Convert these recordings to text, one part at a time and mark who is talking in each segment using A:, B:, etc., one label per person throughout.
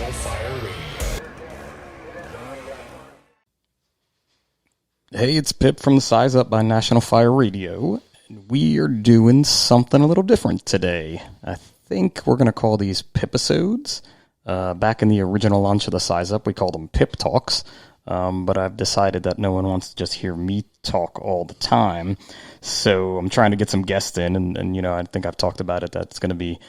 A: National Fire Radio.
B: Hey, it's Pip from the Size Up by National Fire Radio. We are doing something a little different today. I think we're going to call these Pipisodes. Back in the original launch of the Size Up, we called them PipTalks. But I've decided that no one wants to just hear me talk all the time. So I'm trying to get some guests in, and I think I've talked about it, that it's going to be,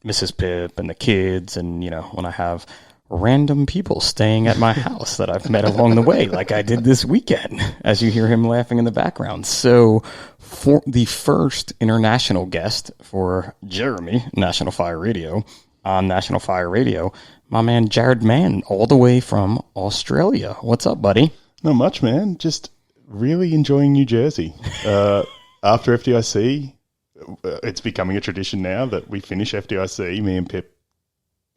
B: Mrs. Pip and the kids, and, when I have random people staying at my house that I've met along the way, like I did this weekend, as you hear him laughing in the background. So for the first international guest for Jeremy, National Fire Radio, on National Fire Radio, my man Gerard Mann, all the way from Australia. What's up, buddy?
C: Not much, man. Just really enjoying New Jersey. After FDIC, it's becoming a tradition now that we finish FDIC. Me and Pip,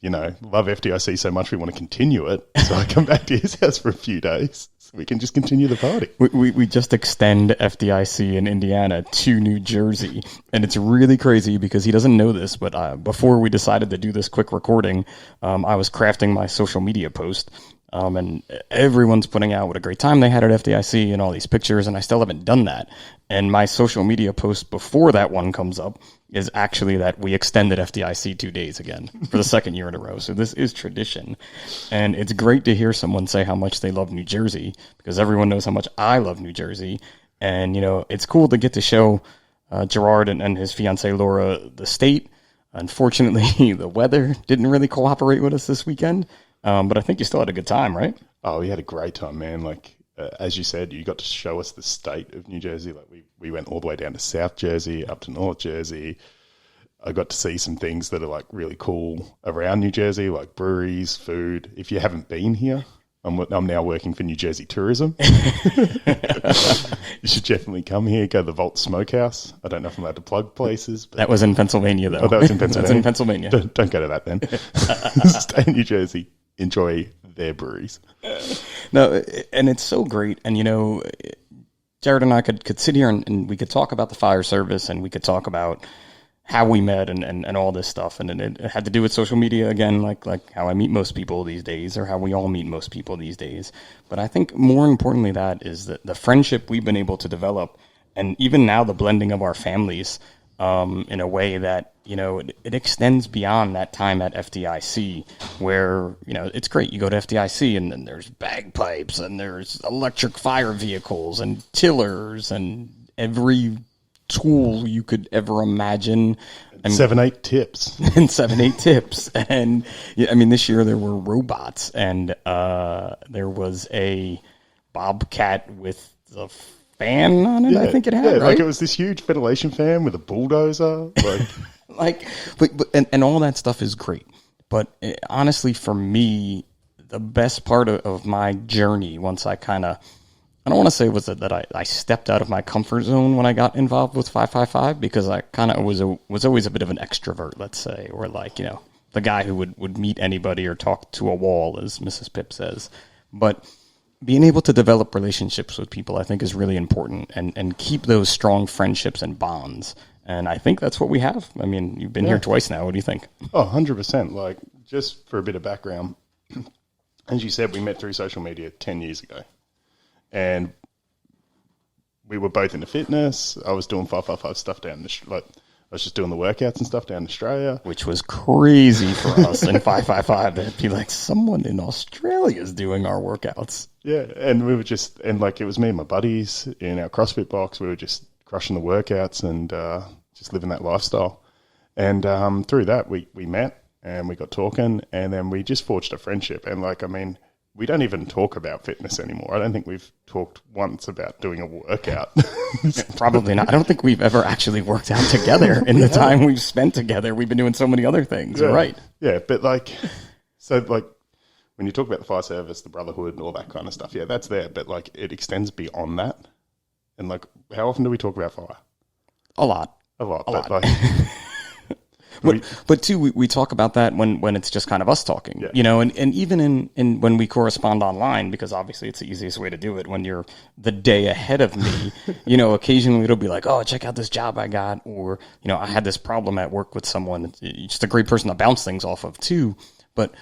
C: love FDIC so much we want to continue it. So I come back to his house for a few days so we can just continue the party.
B: We just extend FDIC in Indiana to New Jersey. And it's really crazy because he doesn't know this, but before we decided to do this quick recording, I was crafting my social media post. And everyone's putting out what a great time they had at FDIC and all these pictures, and I still haven't done that. And my social media post before that one comes up is actually that we extended FDIC 2 days again for the second year in a row. So this is tradition. And it's great to hear someone say how much they love New Jersey, because everyone knows how much I love New Jersey. And, it's cool to get to show Gerard and his fiancée Laura the state. Unfortunately, the weather didn't really cooperate with us this weekend. But I think you still had a good time, right?
C: Oh, we had a great time, man. Like, as you said, you got to show us the state of New Jersey. Like, we went all the way down to South Jersey, up to North Jersey. I got to see some things that are, like, really cool around New Jersey, like breweries, food. If you haven't been here, I'm now working for New Jersey Tourism. You should definitely come here. Go to the Vault Smokehouse. I don't know if I'm allowed to plug places. But
B: that was in Pennsylvania, though.
C: Oh, that was in Pennsylvania?
B: That's in Pennsylvania.
C: Don't go to that, then. Stay in New Jersey. Enjoy their breweries.
B: No, and it's so great. And, Jared and I could sit here and we could talk about the fire service, and we could talk about how we met and all this stuff. And it had to do with social media again, like how I meet most people these days, or how we all meet most people these days. But I think more importantly that is the friendship we've been able to develop, and even now the blending of our families in a way that, it extends beyond that time at FDIC where, it's great. You go to FDIC and then there's bagpipes and there's electric fire vehicles and tillers and every tool you could ever imagine.
C: 7-8 tips.
B: And 7-8 tips. And this year there were robots, and there was a Bobcat with the fan on it, I think it had, right?
C: Like it was this huge ventilation fan with a bulldozer.
B: And all that stuff is great. But honestly, for me, the best part of my journey, once I kind of, I don't want to say that I stepped out of my comfort zone when I got involved with 555, because I kind of was always a bit of an extrovert, let's say, or the guy who would meet anybody or talk to a wall, as Mrs. Pip says. But being able to develop relationships with people, I think, is really important, and keep those strong friendships and bonds. And I think that's what we have. You've been here twice now. What do you think?
C: Oh, 100%. Like, just for a bit of background, as you said, we met through social media 10 years ago. And we were both into fitness. I was doing 555 stuff I was just doing the workouts and stuff down in Australia.
B: Which was crazy for us in 555. That'd be like, someone in Australia is doing our workouts.
C: Yeah, and we were just, and it was me and my buddies in our CrossFit box. We were just crushing the workouts and just living that lifestyle. And through that, we met and we got talking, and then we just forged a friendship. And we don't even talk about fitness anymore. I don't think we've talked once about doing a workout.
B: Probably not. I don't think we've ever actually worked out together in the time we've spent together. We've been doing so many other things.
C: Yeah.
B: Right.
C: Yeah, but when you talk about the fire service, the brotherhood and all that kind of stuff, yeah, that's there. But it extends beyond that. And how often do we talk about fire?
B: A lot. But too, we talk about that when it's just kind of us talking, and even in when we correspond online, because obviously it's the easiest way to do it when you're the day ahead of me, occasionally it'll be like, oh, check out this job I got, or, I had this problem at work with someone. It's just a great person to bounce things off of too. But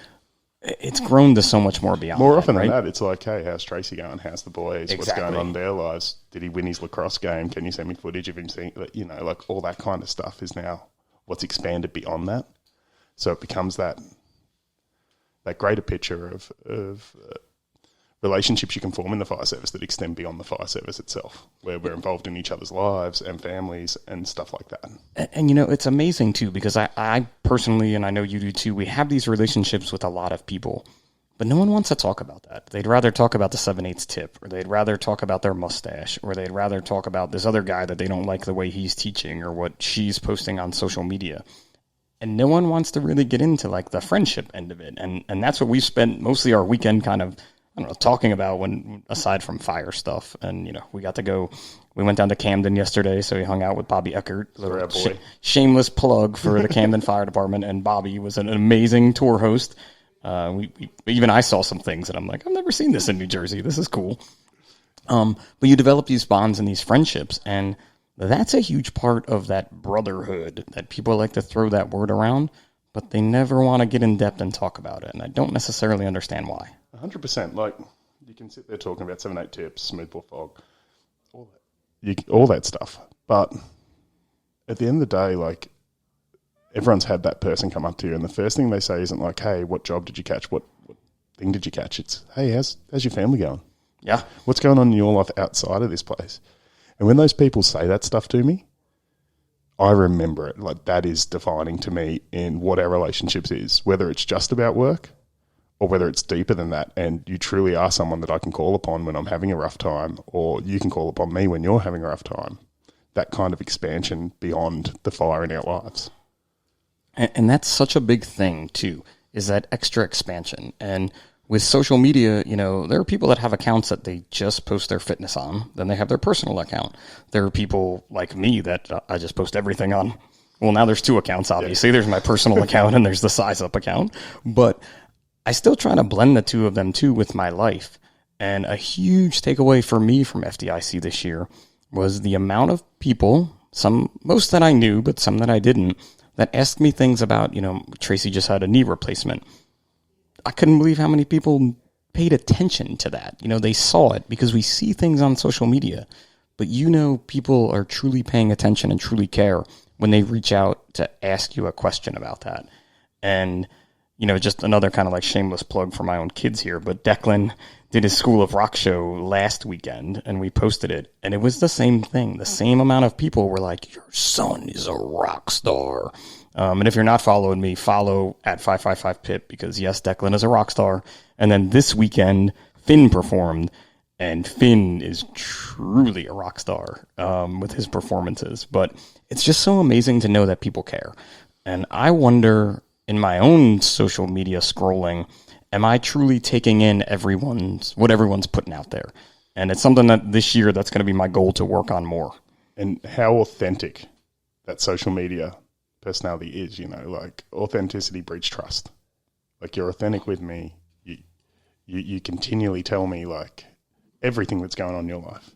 B: it's grown to so much more beyond
C: More
B: that,
C: often
B: right?
C: than that, it's like, hey, how's Tracy going? How's the boys? What's going on in their lives? Did he win his lacrosse game? Can you send me footage of him seeing, you know, like all that kind of stuff is now what's expanded beyond that. So it becomes that greater picture of relationships you can form in the fire service that extend beyond the fire service itself, where we're involved in each other's lives and families and stuff like that.
B: And you know, it's amazing too, because I personally, and I know you do too, we have these relationships with a lot of people, but no one wants to talk about that. They'd rather talk about the 7/8 tip, or they'd rather talk about their mustache, or they'd rather talk about this other guy that they don't like the way he's teaching or what she's posting on social media. And no one wants to really get into like the friendship end of it. And that's what we spent mostly our weekend kind of, I don't know, talking about when, aside from fire stuff. And, you know, we went down to Camden yesterday, so we hung out with Bobby Eckert.
C: Our boy.
B: Shameless plug for the Camden Fire Department. And Bobby was an amazing tour host. Even I saw some things and I'm like, I've never seen this in New Jersey. This is cool. But you develop these bonds and these friendships, and that's a huge part of that brotherhood that people like to throw that word around, but they never want to get in depth and talk about it. And I don't necessarily understand why.
C: 100%. Like, you can sit there talking about 7/8 tips, smoothbore fog, all that stuff. But at the end of the day, like, everyone's had that person come up to you, and the first thing they say isn't like, hey, what job did you catch? What thing did you catch? It's, hey, how's your family going?
B: Yeah.
C: What's going on in your life outside of this place? And when those people say that stuff to me, I remember it. Like, that is defining to me in what our relationships is, whether it's just about work or whether it's deeper than that. And you truly are someone that I can call upon when I'm having a rough time, or you can call upon me when you're having a rough time. That kind of expansion beyond the fire in our lives.
B: And that's such a big thing, too, is that extra expansion. And with social media, you know, there are people that have accounts that they just post their fitness on. Then they have their personal account. There are people like me that I just post everything on. Well, now there's two accounts, obviously. Yeah. There's my personal account and there's the Size Up account. But I still try to blend the two of them, too, with my life. And a huge takeaway for me from FDIC this year was the amount of people, most that I knew, but some that I didn't, that asked me things about, you know, Tracy just had a knee replacement. I couldn't believe how many people paid attention to that. You know, they saw it because we see things on social media, but you know, people are truly paying attention and truly care when they reach out to ask you a question about that. And, you know, just another kind of like shameless plug for my own kids here, but Declan did his School of Rock show last weekend and we posted it, and it was the same thing. The same amount of people were like, your son is a rock star. And if you're not following me, follow at 555pip, because yes, Declan is a rock star. And then this weekend, Finn performed, and Finn is truly a rock star with his performances. But it's just so amazing to know that people care. And I wonder, in my own social media scrolling, am I truly taking in what everyone's putting out there? And it's something that this year, that's going to be my goal to work on more. And
C: how authentic that social media personality is, you know, like authenticity breeds trust. Like, you're authentic with me. You continually tell me like everything that's going on in your life.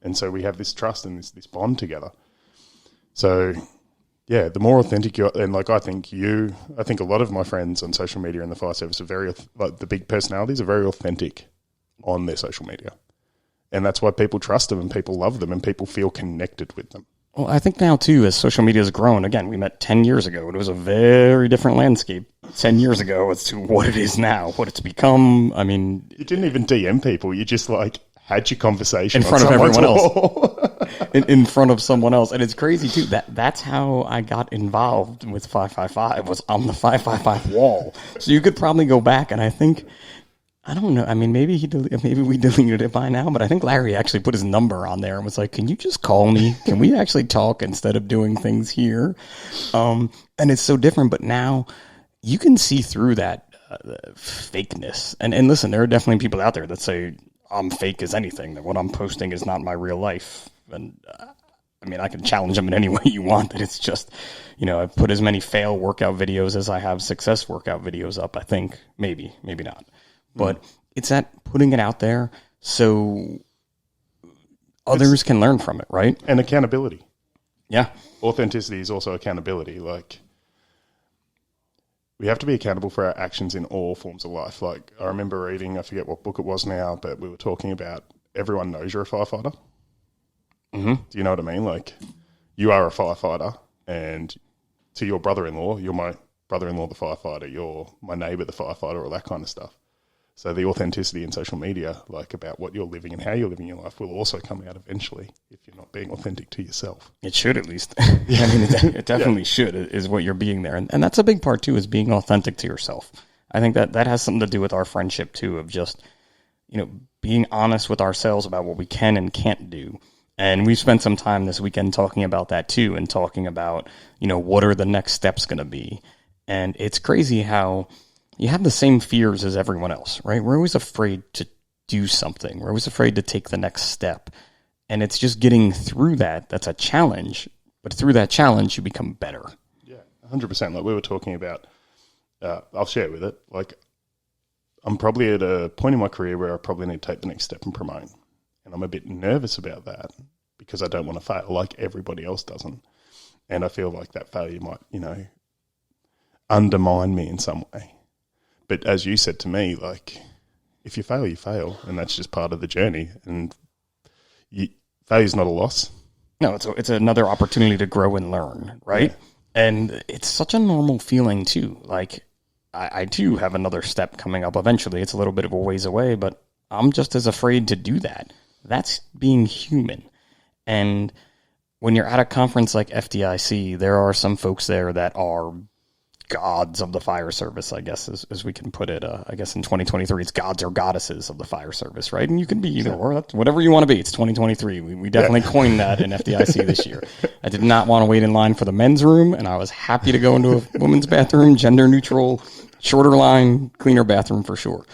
C: And so we have this trust and this bond together. So yeah, the more authentic you are, and like I think a lot of my friends on social media in the fire service are very, like the big personalities are very authentic on their social media. And that's why people trust them and people love them and people feel connected with them. Well, I think now, too, as social media has grown, again, we met 10 years ago. It was a very different landscape 10 years ago as to what it is now, what it's become. I mean, you didn't even DM people. You just, like, had your conversation in front of everyone else. in front of someone else. And it's crazy, too. That's how I got involved with 555, was on the 555 wall. So you could probably go back, and I think, I don't know. I mean, maybe we deleted it by now, but I think Larry actually put his number on there and was like, can you just call me? Can we actually talk instead of doing things here? And it's so different, but now you can see through that fakeness. And listen, there are definitely people out there that say I'm fake as anything, that what I'm posting is not my real life. And I mean, I can challenge them in any way you want, that it's just, you know, I put as many fail workout videos as I have success workout videos up, I think. Maybe not. But it's that putting it out there so others can learn from it, right? And accountability. Yeah. Authenticity is also accountability. Like, we have to be accountable for our actions in all forms of life. Like, I remember reading, I forget what book it was now, but we were talking about everyone knows you're a firefighter.
B: Mm-hmm.
C: Do you know what I mean? Like, you are a firefighter, and to your brother-in-law, you're my brother-in-law the firefighter, you're my neighbour the firefighter, all that kind of stuff. So the authenticity in social media, like about what you're living and how you're living your life, will also come out eventually if you're not being authentic to yourself.
B: It should, at least. I mean, it definitely should, is what you're being there. And that's a big part, too, is being authentic to yourself. I think that has something to do with our friendship, too, of just, being honest with ourselves about what we can and can't do. And we've spent some time this weekend talking about that, too, and talking about, what are the next steps going to be. And it's crazy how you have the same fears as everyone else, right? We're always afraid to do something. We're always afraid to take the next step. And it's just getting through that. That's a challenge. But through that challenge, you become better.
C: Yeah, 100%. Like we were talking about, I'll share with it. Like, I'm probably at a point in my career where I probably need to take the next step and promote. And I'm a bit nervous about that because I don't want to fail like everybody else doesn't. And I feel like that failure might, undermine me in some way. But as you said to me, like, if you fail, you fail, and that's just part of the journey. And failure's not a loss.
B: No, it's another opportunity to grow and learn, right? Yeah. And it's such a normal feeling, too. Like, I too have another step coming up eventually. It's a little bit of a ways away, but I'm just as afraid to do that. That's being human. And when you're at a conference like FDIC, there are some folks there that are gods of the fire service, I guess, as we can put it. I guess in 2023, it's gods or goddesses of the fire service, right? And you can be either or, whatever you want to be. It's 2023. We definitely coined that in FDIC this year. I did not want to wait in line for the men's room, and I was happy to go into a women's bathroom, gender neutral, shorter line, cleaner bathroom for sure.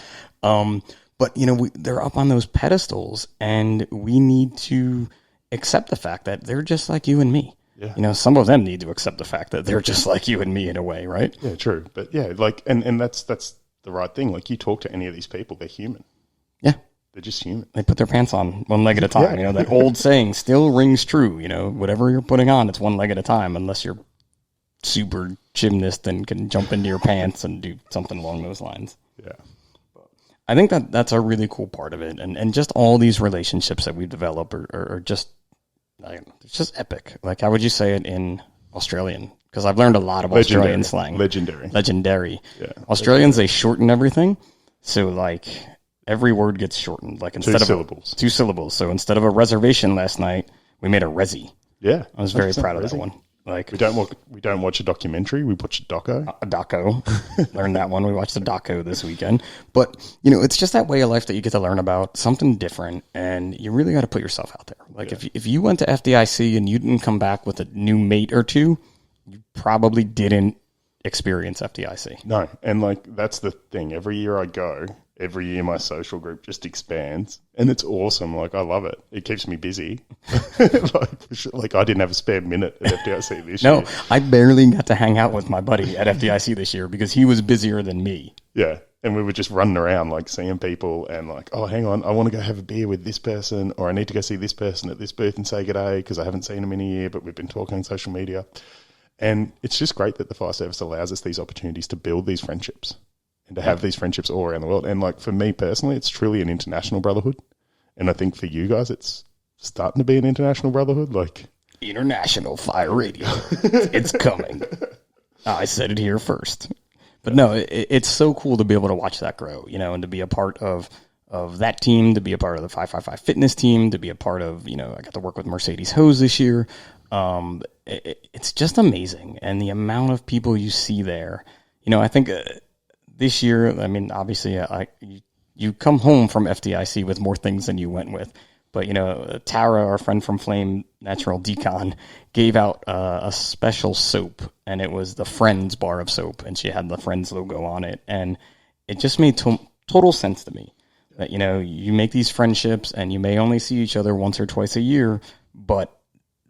B: But, they're up on those pedestals, and we need to accept the fact that they're just like you and me. Yeah. Some of them need to accept the fact that they're just like you and me in a way, right?
C: Yeah, true. But yeah, like, and that's the right thing. Like, you talk to any of these people, they're human.
B: Yeah.
C: They're just human.
B: They put their pants on one leg at a time. Yeah. That old saying still rings true. Whatever you're putting on, it's one leg at a time, unless you're super gymnast and can jump into your pants and do something along those lines.
C: Yeah.
B: I think that's a really cool part of it. And just all these relationships that we've developed are just, it's just epic. Like, how would you say it in Australian? Because I've learned a lot of Australian slang. Legendary. Yeah. Australians, they shorten everything. So, like, every word gets shortened. Like, instead of
C: syllables.
B: 2 syllables. So instead of a reservation last night, we made a resi.
C: Yeah.
B: I was very proud of that one. Like,
C: we don't watch a documentary. We watch a doco.
B: A doco. Learned that one. We watched a doco this weekend. But, it's just that way of life that you get to learn about something different, and you really got to put yourself out there. Like, if you went to FDIC and you didn't come back with a new mate or two, you probably didn't experience FDIC.
C: No, and, like, that's the thing. Every year I go, every year my social group just expands, and it's awesome. Like, I love it. It keeps me busy. like I didn't have a spare minute at FDIC this year.
B: No, I barely got to hang out with my buddy at FDIC this year because he was busier than me.
C: Yeah, and we were just running around, like, seeing people and, like, oh, hang on, I want to go have a beer with this person, or I need to go see this person at this booth and say good day because I haven't seen them in a year, but we've been talking on social media. And it's just great that the fire service allows us these opportunities to build these friendships and to have these friendships all around the world. And, like, for me personally, it's truly an international brotherhood. And I think for you guys, it's starting to be an international brotherhood. Like,
B: International Fire Radio. It's coming. I said it here first. But no, it's so cool to be able to watch that grow, and to be a part of that team, to be a part of the 555 fitness team, to be a part of, I got to work with Mercedes Hose this year. It's just amazing. And the amount of people you see there, I think this year, I mean, obviously, you come home from FDIC with more things than you went with. But, Tara, our friend from Flame Natural Decon, gave out a special soap, and it was the Friends bar of soap, and she had the Friends logo on it. And it just made total sense to me that, you make these friendships, and you may only see each other once or twice a year, but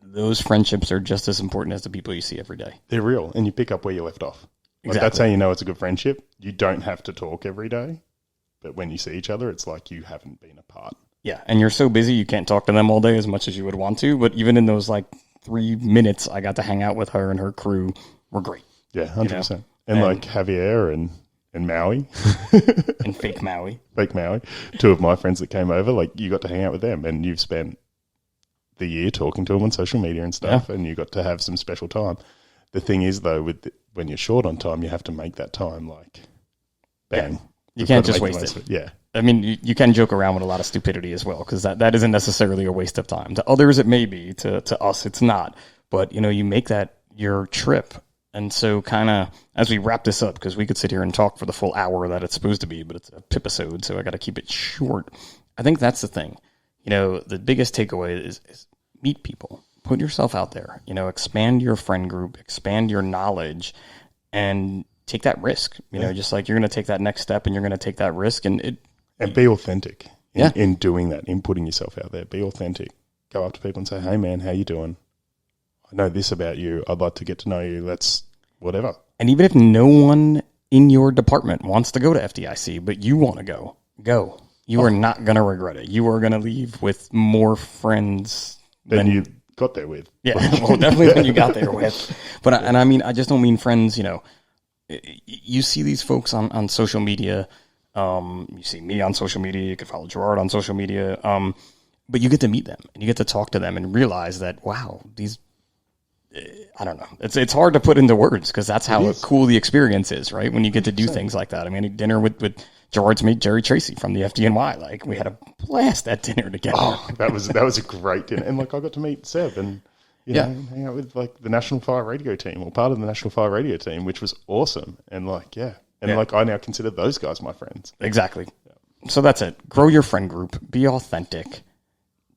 B: those friendships are just as important as the people you see every day.
C: They're real, and you pick up where you left off. Like,
B: Exactly.
C: That's how you know it's a good friendship. You don't have to talk every day, but when you see each other, it's like you haven't been apart.
B: Yeah, and you're so busy you can't talk to them all day as much as you would want to, but even in those, 3 minutes I got to hang out with her and her crew were great.
C: Yeah, 100%. And like Javier and Maui.
B: And fake Maui.
C: Fake Maui. Two of my friends that came over, like you got to hang out with them and you've spent the year talking to them on social media and stuff and you got to have some special time. The thing is though, when you're short on time, you have to make that time like bang.
B: Yeah. You can't just waste it.
C: Yeah.
B: I mean, you can joke around with a lot of stupidity as well, because that isn't necessarily a waste of time. To others, it may be. To us, it's not. But, you make that your trip. And so kind of, as we wrap this up, because we could sit here and talk for the full hour that it's supposed to be, but it's a pipisode, so I got to keep it short. I think that's the thing. The biggest takeaway is meet people. Put yourself out there. Expand your friend group, expand your knowledge, and take that risk. Just like you're going to take that next step and you're going to take that risk. And
C: be authentic in doing that, in putting yourself out there. Be authentic. Go up to people and say, hey, man, how you doing? I know this about you. I'd like to get to know you. Let's whatever.
B: And even if no one in your department wants to go to FDIC, but you want to go. You are not going to regret it. You are going to leave with more friends
C: than you got there with.
B: Yeah, well, definitely than you got there with. But I just don't mean friends. You see these folks on social media. You see me on social media. You could follow Gerard on social media. But you get to meet them and you get to talk to them and realize that, wow, these, I don't know. It's hard to put into words because that's how cool the experience is, right? When you get to do things like that. I mean, dinner with Gerard's mate, Jerry Tracy from the FDNY. Like, we had a blast at dinner together.
C: Oh, that was a great dinner. And like, I got to meet Seb and, hang out with like the National Fire Radio team or part of the National Fire Radio team, which was awesome. And like, like I now consider those guys my friends.
B: Exactly. Yeah. So that's it. Grow your friend group. Be authentic.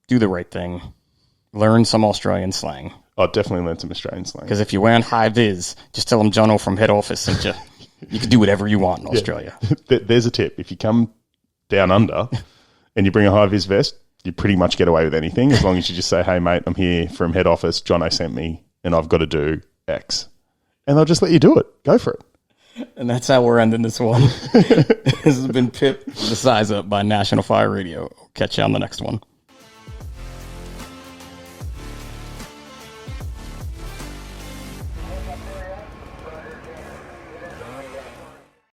B: Do the right thing. Learn some Australian slang.
C: I'll definitely learn some Australian slang.
B: Because if you wear high vis, just tell them Jono from head office sent you. You can do whatever you want in Australia.
C: There's a tip. If you come down under and you bring a high vis vest, you pretty much get away with anything as long as you just say, hey, mate, I'm here from head office. Jono sent me and I've got to do X. And they'll just let you do it. Go for it.
B: And that's how we're ending this one. This has been Pip, the Size Up by National Fire Radio. Catch you on the next one.